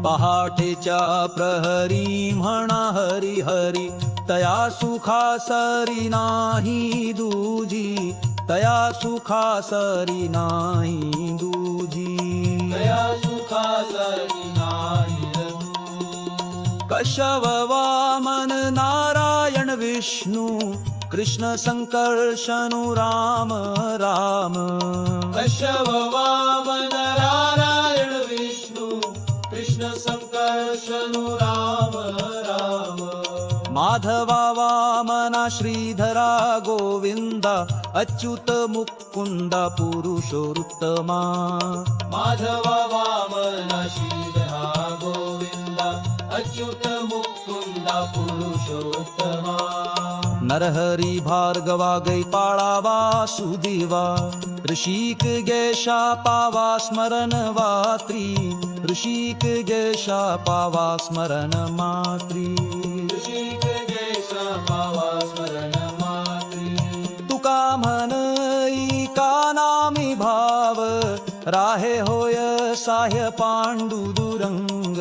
पहाटेच्या प्रहरी म्हणा हरी हरी, तया सुखा सरी नाही दूजी, तया सुखा सरी नाही दूजी, तया सुखा सरी नाही कशव वामन नारायण विष्णु, कृष्ण संकर्षणु राम राम, कशव वामन नारायण विष्णु, कृष्ण संकर्षणु राम राम, माधवा वामना श्रीधरा गोविंदा, अच्युत मुकुंदा पुरुषोत्तमा, माधवा वामन श्रीधरा गोविंदा, अच्युत मुकुंदा पुरुषोत्तमा, नरहरी भार्गवा गैपाळा वासुदेवा, ऋषिक गेशा पावा स्मरण वात्री, ऋषिक गेशा पावा स्मरण मात्री, ऋषिक गेश पावा स्मरण मात्री, तुका म्हणई का नामी भाव, राहे होय साह्य पांडुदुरंग,